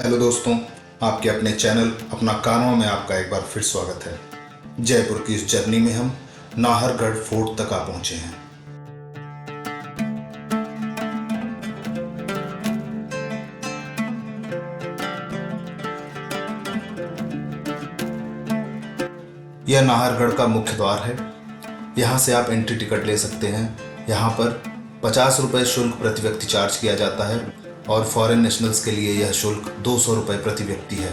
Hello दोस्तों, आपके अपने चैनल अपना कानों में आपका एक बार फिर स्वागत है। जयपुर की इस जर्नी में हम नाहरगढ़ फोर्ट तक आ पहुंचे हैं। यह नाहरगढ़ का मुख्य द्वार है। यहाँ से आप एंट्री टिकट ले सकते हैं। यहाँ पर 50 रुपये शुल्क प्रति व्यक्ति चार्ज किया जाता है और फॉरेन नेशनल्स के लिए यह शुल्क 200 रुपये प्रति व्यक्ति है।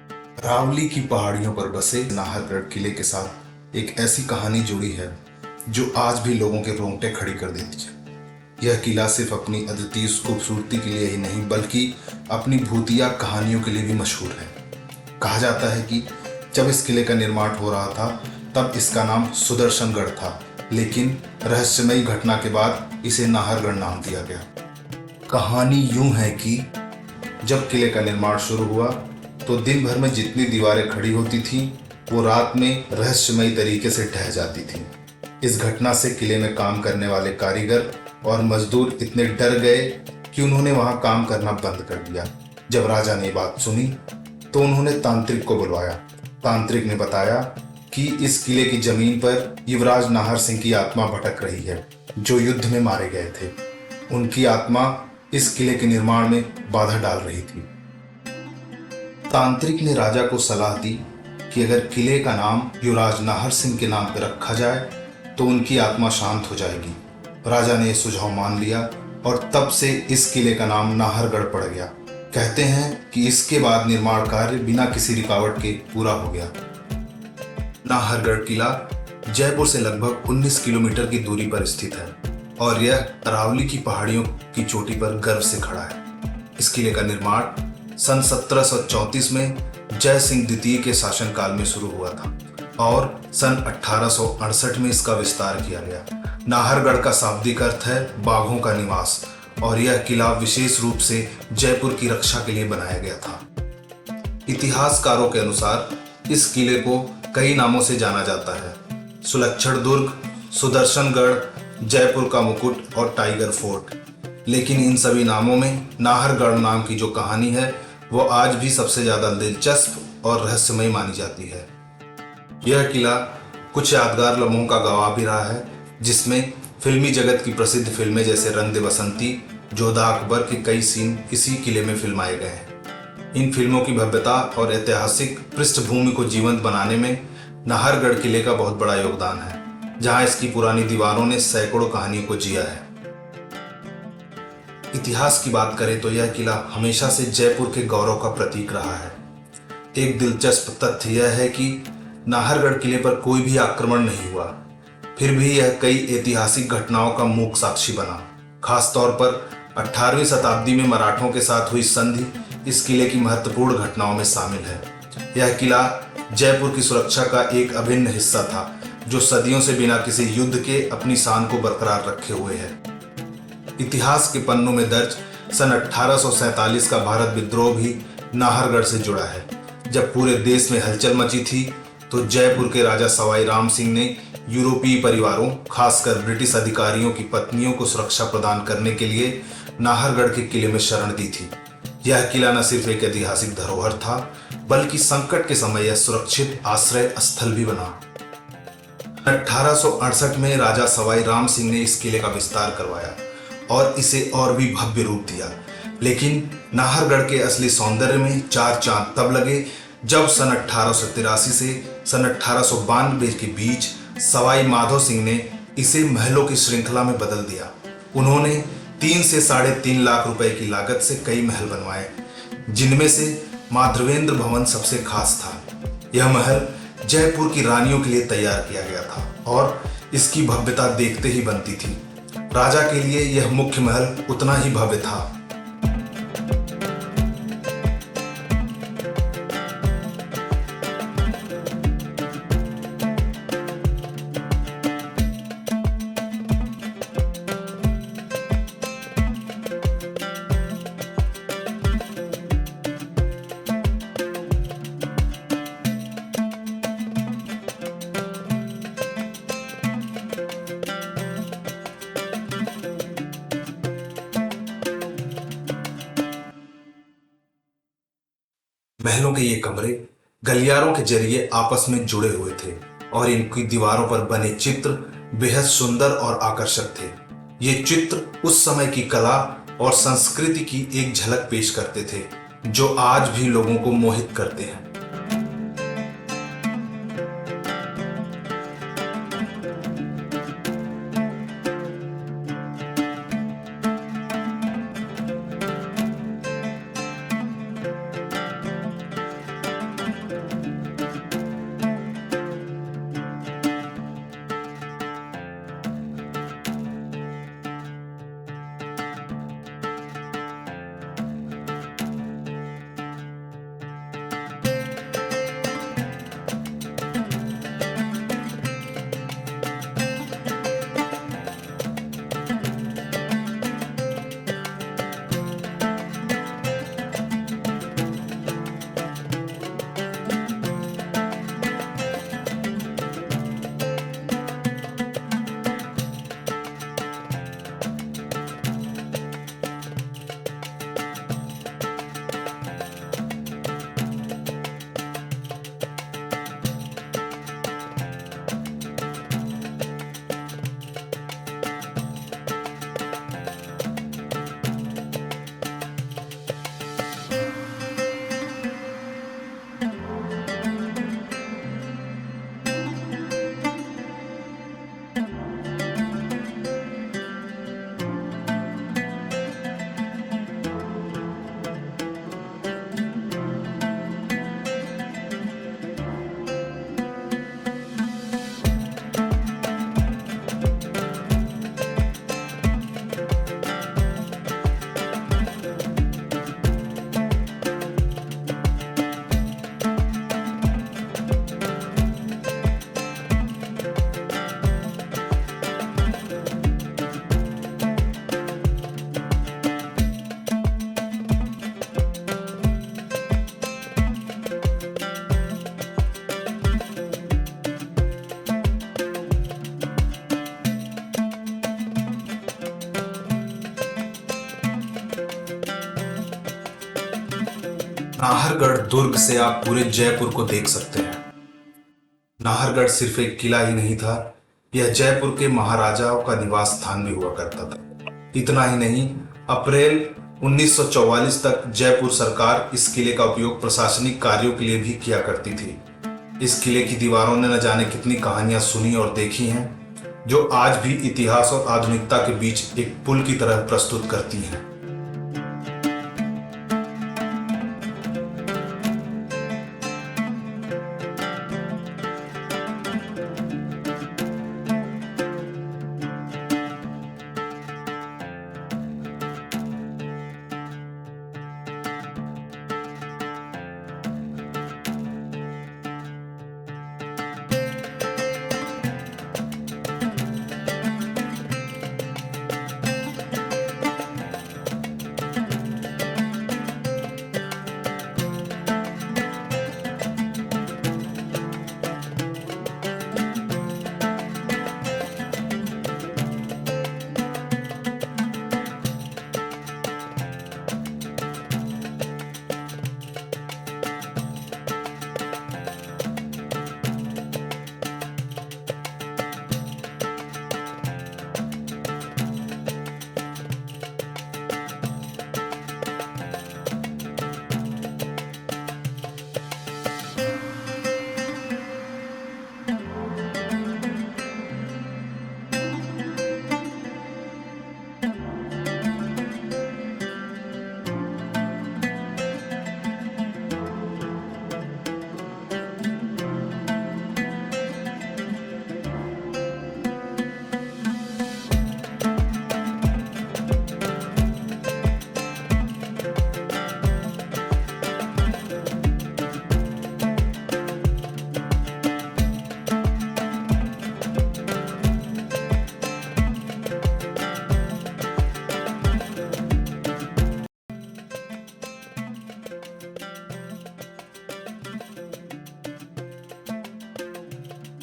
अरावली की पहाड़ियों पर बसे नाहरगढ़ किले के साथ एक ऐसी कहानी जुड़ी है जो आज भी लोगों के रोंगटे खड़ी कर देती है। यह किला सिर्फ अपनी अद्वितीय खूबसूरती के लिए ही नहीं बल्कि अपनी भूतिया कहानियों के लिए भी मशहूर है। कहा जाता है कि जब इस किले का निर्माण हो रहा था तब इसका नाम सुदर्शनगढ़ था, लेकिन रहस्यमयी घटना के बाद इसे नाहरगढ़ नाम दिया गया। कहानी यूं है कि जब किले का निर्माण शुरू हुआ तो दिन भर में जितनी दीवारें खड़ी होती थीं वो रात में रहस्यमयी तरीके से ढह जाती थीं। इस घटना से किले में काम करने वाले कारीगर और मजदूर इतने डर गए कि उन्होंने वहां काम करना बंद कर दिया। जब राजा ने बात सुनी तो उन्होंने तांत्रिक को बुलवाया। तांत्रिक ने बताया कि इस किले की जमीन पर युवराज नाहर सिंह की आत्मा भटक रही है जो युद्ध में मारे गए थे। उनकी आत्मा इस किले के निर्माण में बाधा डाल रही थी। तांत्रिक ने राजा को सलाह दी कि अगर किले का नाम युवराज नाहर सिंह के नाम पर रखा जाए तो उनकी आत्मा शांत हो जाएगी। राजा ने यह सुझाव मान लिया और तब से इस किले का नाम नाहरगढ़ पड़ गया। कहते हैं कि इसके बाद निर्माण कार्य बिना किसी रुकावट के पूरा हो गया। नाहरगढ़ किला जयपुर से लगभग 19 किलोमीटर की दूरी पर स्थित है और यह अरावली की पहाड़ियों की चोटी पर गर्व से खड़ा है। इस किले का निर्माण सन 1734 में जय सिंह द्वितीय के शासनकाल में शुरू हुआ था और सन 1868 में इसका विस्तार किया गया। नाहरगढ़ का शाब्दिक अर्थ है बाघों का निवास और यह किला विशेष रूप से जयपुर की रक्षा के लिए बनाया गया था। इतिहासकारों के अनुसार इस किले को कई नामों से जाना जाता है: सुलक्षण दुर्ग, सुदर्शनगढ़, जयपुर का मुकुट और टाइगर फोर्ट। लेकिन इन सभी नामों में नाहरगढ़ नाम की जो कहानी है वो आज भी सबसे ज्यादा दिलचस्प और रहस्यमयी मानी जाती है। यह किला कुछ यादगार लम्हों का गवाह भी रहा है, जिसमें फिल्मी जगत की प्रसिद्ध फिल्में जैसे रंग दे बसंती, जोधा अकबर के कई सीन इसी किले में फिल्माए गए हैं। इन फिल्मों की भव्यता और ऐतिहासिक पृष्ठभूमि को जीवंत बनाने में नाहरगढ़ किले का बहुत बड़ा योगदान है, जहां इसकी पुरानी दीवारों ने सैकड़ों कहानियों को जिया है। इतिहास की बात करें तो यह किला हमेशा से जयपुर के गौरव का प्रतीक रहा है। एक दिलचस्प तथ्य यह है कि नाहरगढ़ किले पर कोई भी आक्रमण नहीं हुआ, फिर भी यह कई ऐतिहासिक घटनाओं का मूक साक्षी बना। खासतौर पर 18वीं शताब्दी में मराठों के साथ हुई संधि इस किले की महत्वपूर्ण घटनाओं में शामिल है। यह किला जयपुर की सुरक्षा का एक अभिन्न हिस्सा था जो सदियों से बिना किसी युद्ध के अपनी शान को बरकरार रखे हुए है। इतिहास के पन्नों में दर्ज सन 1847 का भारत विद्रोह भी नाहरगढ़ से जुड़ा है। जब पूरे देश में हलचल मची थी तो जयपुर के राजा सवाई राम सिंह ने यूरोपीय परिवारों, खासकर ब्रिटिश अधिकारियों की पत्नियों को सुरक्षा प्रदान करने के लिए नाहरगढ़ के किले में शरण दी थी। यह किला न सिर्फ एक ऐतिहासिक धरोहर था बल्कि संकट के समय यह सुरक्षित आश्रय स्थल भी बना। 1868 में राजा सवाई राम सिंह ने इस किले का विस्तार करवाया और इसे और भी भव्य रूप दिया। लेकिन नाहरगढ़ के असली सौंदर्य में चार चांद तब लगे जब सन 1883 से सन 1892 के बीच सवाई माधो सिंह ने इसे महलों की श्रृंखला में बदल दिया। उन्होंने 3 से 3.5 लाख रुपए की लागत से कई महल बनवाए, जिनमें से माधवेंद्र भवन सबसे खास था। यह महल जयपुर की रानियों के लिए तैयार किया गया था और इसकी भव्यता देखते ही बनती थी। राजा के लिए यह मुख्य महल उतना ही भव्य था। महलों के ये कमरे गलियारों के जरिए आपस में जुड़े हुए थे और इनकी दीवारों पर बने चित्र बेहद सुंदर और आकर्षक थे। ये चित्र उस समय की कला और संस्कृति की एक झलक पेश करते थे जो आज भी लोगों को मोहित करते हैं। नाहरगढ़ दुर्ग से आप पूरे जयपुर को देख सकते हैं। नाहरगढ़ सिर्फ एक किला ही नहीं था, यह जयपुर के महाराजाओं का निवास स्थान भी हुआ करता था। इतना ही नहीं, अप्रैल 1944 तक जयपुर सरकार इस किले का उपयोग प्रशासनिक कार्यों के लिए भी किया करती थी। इस किले की दीवारों ने न जाने कितनी कहानियां सुनी और देखी हैं, जो आज भी इतिहास और आधुनिकता के बीच एक पुल की तरह प्रस्तुत करती हैं।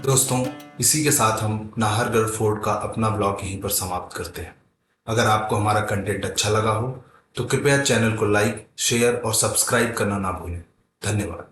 दोस्तों, इसी के साथ हम नाहरगढ़ फोर्ट का अपना ब्लॉग यहीं पर समाप्त करते हैं। अगर आपको हमारा कंटेंट अच्छा लगा हो तो कृपया चैनल को लाइक, शेयर और सब्सक्राइब करना ना भूलें। धन्यवाद।